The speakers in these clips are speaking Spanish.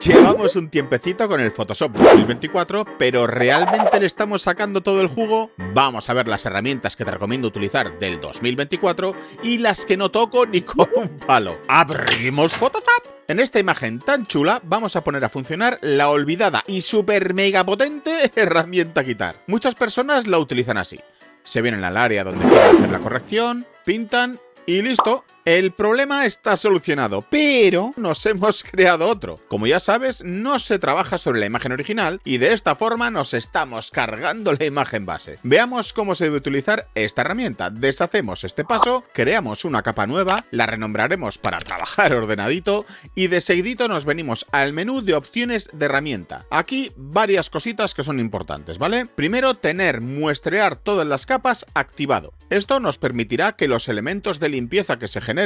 Llevamos un tiempecito con el Photoshop 2024, pero ¿realmente le estamos sacando todo el jugo? Vamos a ver las herramientas que te recomiendo utilizar del 2024 y las que no toco ni con un palo. ¡Abrimos Photoshop! En esta imagen tan chula vamos a poner a funcionar la olvidada y super mega potente herramienta quitar. Muchas personas la utilizan así. Se vienen al área donde quieren hacer la corrección, pintan y listo. El problema está solucionado, pero nos hemos creado otro. Como ya sabes, no se trabaja sobre la imagen original y de esta forma nos estamos cargando la imagen base. Veamos cómo se debe utilizar esta herramienta. Deshacemos este paso, creamos una capa nueva, la renombraremos para trabajar ordenadito y de seguidito nos venimos al menú de opciones de herramienta. Aquí varias cositas que son importantes, ¿vale? Primero, tener muestrear todas las capas activado. Esto nos permitirá que los elementos de limpieza que se generen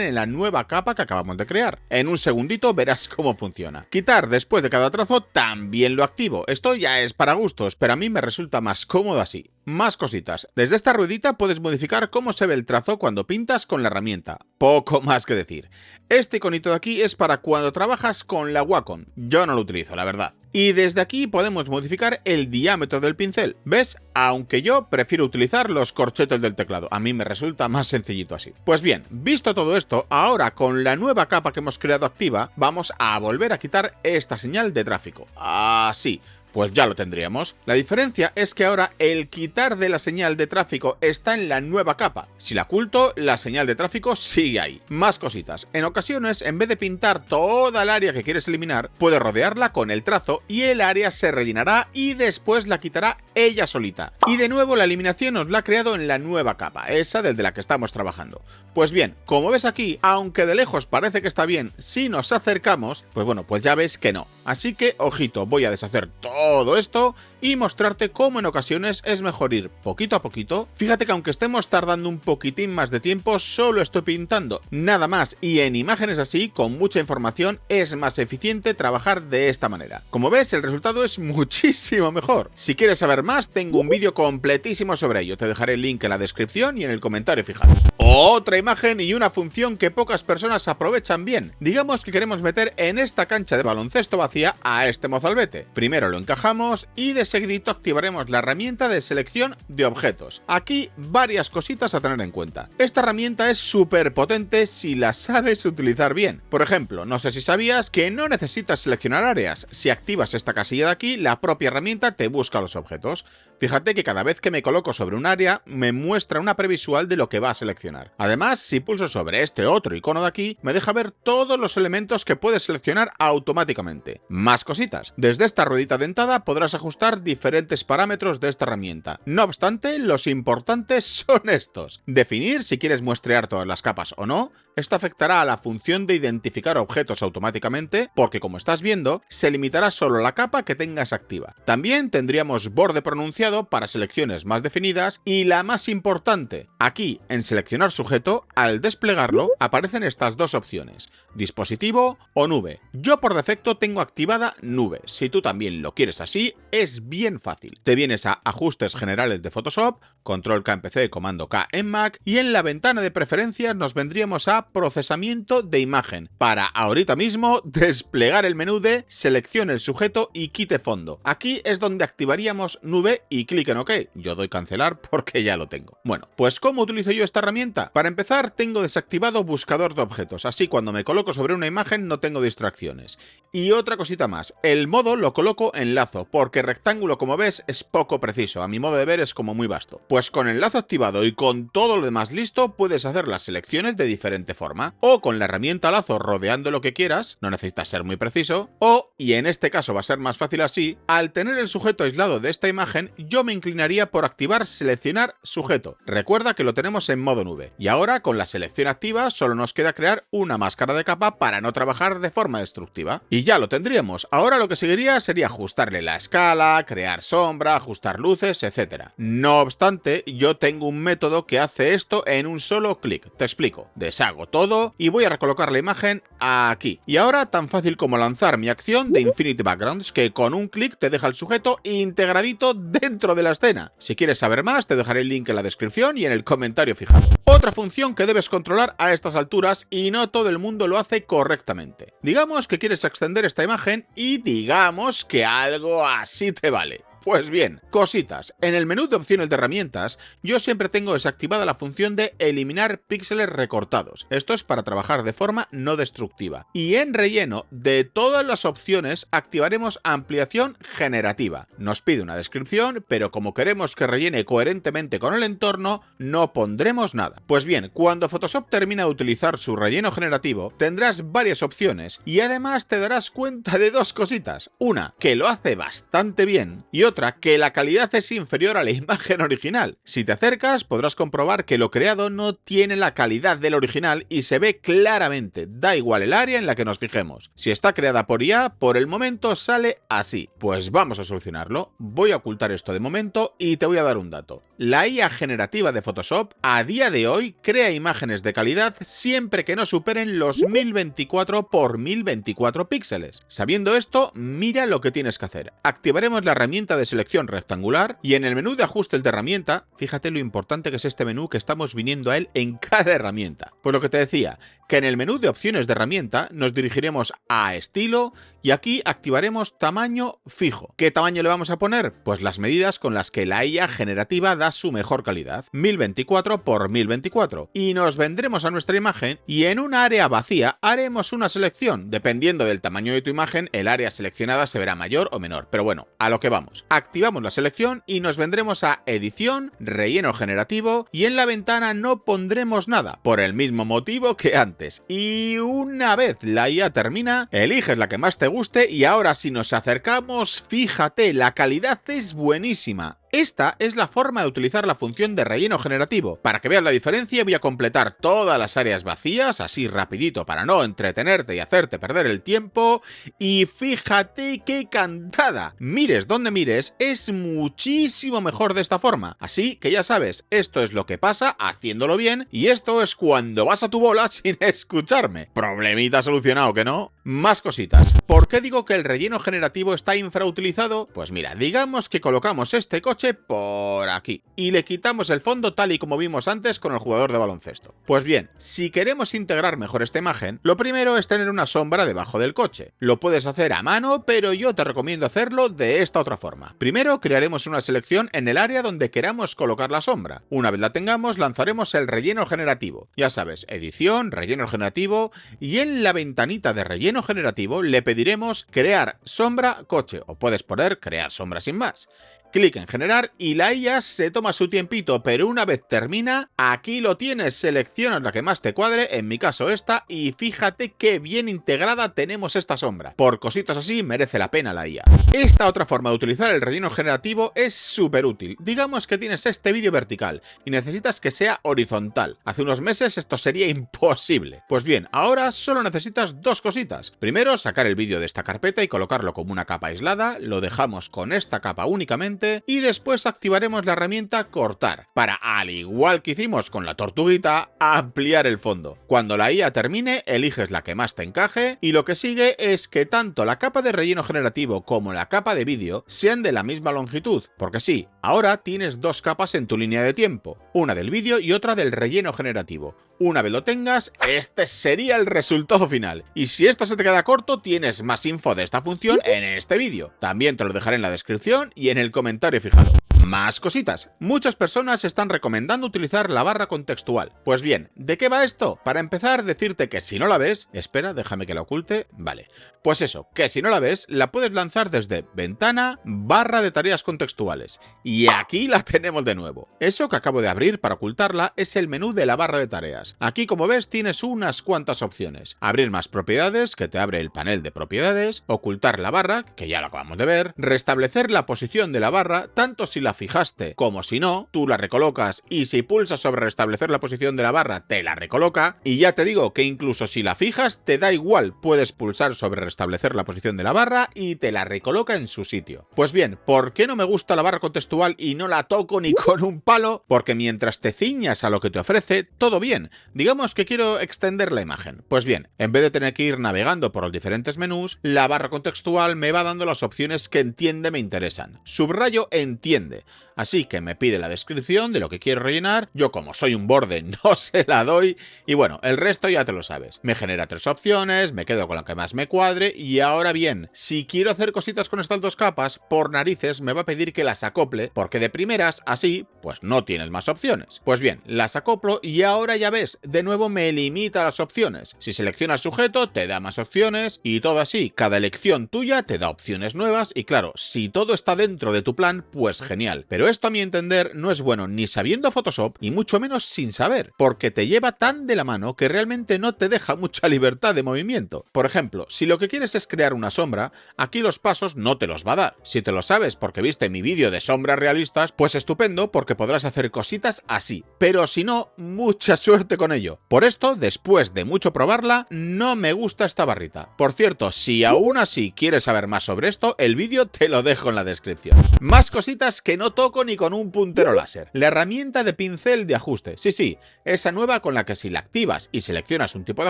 en la nueva capa que acabamos de crear. En un segundito verás cómo funciona. Quitar después de cada trazo también lo activo. Esto ya es para gustos, pero a mí me resulta más cómodo así. Más cositas. Desde esta ruedita puedes modificar cómo se ve el trazo cuando pintas con la herramienta. Poco más que decir. Este iconito de aquí es para cuando trabajas con la Wacom. Yo no lo utilizo, la verdad. Y desde aquí podemos modificar el diámetro del pincel. ¿Ves? Aunque yo prefiero utilizar los corchetes del teclado. A mí me resulta más sencillito así. Pues bien, visto todo esto, ahora con la nueva capa que hemos creado activa, vamos a volver a quitar esta señal de tráfico. Así. Pues ya lo tendríamos. La diferencia es que ahora el quitar de la señal de tráfico está en la nueva capa. Si la oculto, la señal de tráfico sigue ahí. Más cositas. En ocasiones, en vez de pintar toda el área que quieres eliminar, puedes rodearla con el trazo y el área se rellenará y después la quitará ella solita. Y de nuevo la eliminación nos la ha creado en la nueva capa, esa desde la que estamos trabajando. Pues bien, como ves aquí, aunque de lejos parece que está bien, si nos acercamos, pues bueno, pues ya ves que no. Así que, ojito, voy a deshacer todo esto y mostrarte cómo en ocasiones es mejor ir poquito a poquito. Fíjate que aunque estemos tardando un poquitín más de tiempo, solo estoy pintando nada más y en imágenes así, con mucha información, es más eficiente trabajar de esta manera. Como ves, el resultado es muchísimo mejor. Si quieres saber más, tengo un vídeo completísimo sobre ello. Te dejaré el link en la descripción y en el comentario fijado. Otra imagen y una función que pocas personas aprovechan bien. Digamos que queremos meter en esta cancha de baloncesto vacía a este mozalbete. Primero lo encajamos y de seguidito activaremos la herramienta de selección de objetos. Aquí varias cositas a tener en cuenta. Esta herramienta es súper potente si la sabes utilizar bien. Por ejemplo, no sé si sabías que no necesitas seleccionar áreas. Si activas esta casilla de aquí, la propia herramienta te busca los objetos. Fíjate que cada vez que me coloco sobre un área, me muestra una previsual de lo que va a seleccionar. Además, si pulso sobre este otro icono de aquí, me deja ver todos los elementos que puedes seleccionar automáticamente. Más cositas. Desde esta ruedita dentada podrás ajustar diferentes parámetros de esta herramienta. No obstante, los importantes son estos. Definir si quieres muestrear todas las capas o no. Esto afectará a la función de identificar objetos automáticamente, porque como estás viendo, se limitará solo a la capa que tengas activa. También tendríamos borde pronunciado para selecciones más definidas y la más importante, aquí en seleccionar sujeto, al desplegarlo aparecen estas dos opciones, dispositivo o nube. Yo por defecto tengo activada nube, si tú también lo quieres así, es bien fácil. Te vienes a ajustes generales de Photoshop, control K en PC, comando K en Mac y en la ventana de preferencias nos vendríamos a procesamiento de imagen para ahorita mismo desplegar el menú de seleccione el sujeto y quite fondo. Aquí es donde activaríamos nube y clic en OK. Yo doy cancelar porque ya lo tengo. Bueno, pues ¿cómo utilizo yo esta herramienta? Para empezar, tengo desactivado buscador de objetos, así cuando me coloco sobre una imagen no tengo distracciones. Y otra cosita más, el modo lo coloco en lazo, porque rectángulo, como ves, es poco preciso, a mi modo de ver es como muy vasto. Pues con el lazo activado y con todo lo demás listo, puedes hacer las selecciones de diferente forma, o con la herramienta lazo rodeando lo que quieras, no necesitas ser muy preciso, o, y en este caso va a ser más fácil así, al tener el sujeto aislado de esta imagen, yo me inclinaría por activar seleccionar sujeto. Recuerda que lo tenemos en modo nube, y ahora con la selección activa solo nos queda crear una máscara de capa para no trabajar de forma destructiva. Y ya lo tendríamos. Ahora lo que seguiría sería ajustarle la escala, crear sombra, ajustar luces, etc. No obstante, yo tengo un método que hace esto en un solo clic. Te explico. Deshago Cojo todo y voy a recolocar la imagen aquí. Y ahora tan fácil como lanzar mi acción de Infinity Backgrounds, que con un clic te deja el sujeto integradito dentro de la escena. Si quieres saber más, te dejaré el link en la descripción y en el comentario fijado. Otra función que debes controlar a estas alturas y no todo el mundo lo hace correctamente. Digamos que quieres extender esta imagen y digamos que algo así te vale. Pues bien, cositas. En el menú de opciones de herramientas, yo siempre tengo desactivada la función de eliminar píxeles recortados. Esto es para trabajar de forma no destructiva. Y en relleno, de todas las opciones, activaremos ampliación generativa. Nos pide una descripción, pero como queremos que rellene coherentemente con el entorno, no pondremos nada. Pues bien, cuando Photoshop termina de utilizar su relleno generativo, tendrás varias opciones y además te darás cuenta de dos cositas. Una, que lo hace bastante bien, y otra, que la calidad es inferior a la imagen original. Si te acercas podrás comprobar que lo creado no tiene la calidad del original y se ve claramente, da igual el área en la que nos fijemos. Si está creada por IA, por el momento sale así. Pues vamos a solucionarlo. Voy a ocultar esto de momento y te voy a dar un dato. La IA generativa de Photoshop a día de hoy crea imágenes de calidad siempre que no superen los 1024 por 1024 píxeles. Sabiendo esto, mira lo que tienes que hacer. Activaremos la herramienta de selección rectangular y en el menú de ajustes de herramienta, fíjate lo importante que es este menú, que estamos viniendo a él en cada herramienta. Pues lo que te decía, que en el menú de opciones de herramienta nos dirigiremos a estilo y aquí activaremos tamaño fijo. ¿Qué tamaño le vamos a poner? Pues las medidas con las que la IA generativa da su mejor calidad, 1024 por 1024. Y nos vendremos a nuestra imagen y en un área vacía haremos una selección. Dependiendo del tamaño de tu imagen, el área seleccionada se verá mayor o menor. Pero bueno, a lo que vamos. Activamos la selección y nos vendremos a edición, relleno generativo y en la ventana no pondremos nada, por el mismo motivo que antes. Y una vez la IA termina, eliges la que más te guste y ahora si nos acercamos, fíjate, la calidad es buenísima. Esta es la forma de utilizar la función de relleno generativo. Para que veas la diferencia voy a completar todas las áreas vacías, así rapidito para no entretenerte y hacerte perder el tiempo. Y fíjate qué cantada. Mires donde mires, es muchísimo mejor de esta forma. Así que ya sabes, esto es lo que pasa haciéndolo bien y esto es cuando vas a tu bola sin escucharme. Problemita solucionado, ¿que no? Más cositas. ¿Por qué digo que el relleno generativo está infrautilizado? Pues mira, digamos que colocamos este coche por aquí y le quitamos el fondo tal y como vimos antes con el jugador de baloncesto. Pues bien, si queremos integrar mejor esta imagen, lo primero es tener una sombra debajo del coche. Lo puedes hacer a mano, pero yo te recomiendo hacerlo de esta otra forma. Primero crearemos una selección en el área donde queramos colocar la sombra. Una vez la tengamos, lanzaremos el relleno generativo. Ya sabes, edición, relleno generativo y en la ventanita de relleno generativo le pediremos crear sombra coche o puedes poner crear sombra sin más. Clic en generar y la IA se toma su tiempito, pero una vez termina, aquí lo tienes, seleccionas la que más te cuadre, en mi caso esta, y fíjate qué bien integrada tenemos esta sombra. Por cositas así merece la pena la IA. Esta otra forma de utilizar el relleno generativo es súper útil. Digamos que tienes este vídeo vertical y necesitas que sea horizontal. Hace unos meses esto sería imposible. Pues bien, ahora solo necesitas dos cositas. Primero, sacar el vídeo de esta carpeta y colocarlo como una capa aislada, lo dejamos con esta capa únicamente y después activaremos la herramienta cortar para, al igual que hicimos con la tortuguita, ampliar el fondo. Cuando la IA termine, eliges la que más te encaje y lo que sigue es que tanto la capa de relleno generativo como la capa de vídeo sean de la misma longitud, porque sí, ahora tienes dos capas en tu línea de tiempo, una del vídeo y otra del relleno generativo. Una vez lo tengas, este sería el resultado final. Y si esto se te queda corto, tienes más info de esta función en este vídeo. También te lo dejaré en la descripción y en el comentario fijado. Más cositas. Muchas personas están recomendando utilizar la barra contextual. Pues bien, ¿de qué va esto? Para empezar, decirte que si no la ves... Espera, déjame que la oculte. Vale. Pues eso, que si no la ves, la puedes lanzar desde ventana, barra de tareas contextuales. Y aquí la tenemos de nuevo. Eso que acabo de abrir para ocultarla es el menú de la barra de tareas. Aquí, como ves, tienes unas cuantas opciones. Abrir más propiedades, que te abre el panel de propiedades. Ocultar la barra, que ya lo acabamos de ver. Restablecer la posición de la barra, tanto si la fijaste, como si no, tú la recolocas y si pulsas sobre restablecer la posición de la barra te la recoloca, y ya te digo que incluso si la fijas te da igual, puedes pulsar sobre restablecer la posición de la barra y te la recoloca en su sitio. Pues bien, ¿por qué no me gusta la barra contextual y no la toco ni con un palo? Porque mientras te ciñas a lo que te ofrece, todo bien. Digamos que quiero extender la imagen. Pues bien, en vez de tener que ir navegando por los diferentes menús, la barra contextual me va dando las opciones que entiende me interesan. Subrayo entiende. Así que me pide la descripción de lo que quiero rellenar, yo como soy un borde no se la doy y bueno, el resto ya te lo sabes. Me genera 3 opciones, me quedo con la que más me cuadre y ahora bien, si quiero hacer cositas con estas 2 capas, por narices me va a pedir que las acople porque de primeras, así, pues no tienes más opciones. Pues bien, las acoplo y ahora ya ves, de nuevo me limita las opciones. Si seleccionas sujeto te da más opciones y todo así, cada elección tuya te da opciones nuevas y claro, si todo está dentro de tu plan, pues genial. Pero esto a mi entender no es bueno ni sabiendo Photoshop y mucho menos sin saber, porque te lleva tan de la mano que realmente no te deja mucha libertad de movimiento. Por ejemplo, si lo que quieres es crear una sombra, aquí los pasos no te los va a dar. Si te lo sabes porque viste mi vídeo de sombras realistas, pues estupendo porque podrás hacer cositas así, pero si no, mucha suerte con ello. Por esto, después de mucho probarla, no me gusta esta barrita. Por cierto, si aún así quieres saber más sobre esto, el vídeo te lo dejo en la descripción. Más cositas que no toco ni con un puntero láser. La herramienta de pincel de ajuste. Sí, esa nueva con la que si la activas y seleccionas un tipo de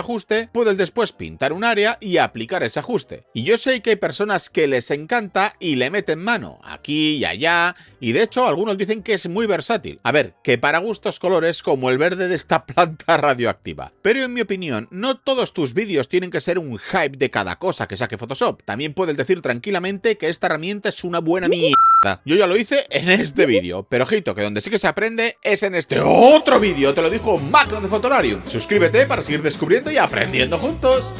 ajuste, puedes después pintar un área y aplicar ese ajuste. Y yo sé que hay personas que les encanta y le meten mano, aquí y allá, y de hecho algunos dicen que es muy versátil. A ver, que para gustos colores como el verde de esta planta radioactiva. Pero en mi opinión, no todos tus vídeos tienen que ser un hype de cada cosa que saque Photoshop. También puedes decir tranquilamente que esta herramienta es una buena mierda. Yo ya lo hice en este vídeo, pero ojito, que donde sí que se aprende es en este otro vídeo, te lo dijo Macron de Fotolarium. Suscríbete para seguir descubriendo y aprendiendo juntos.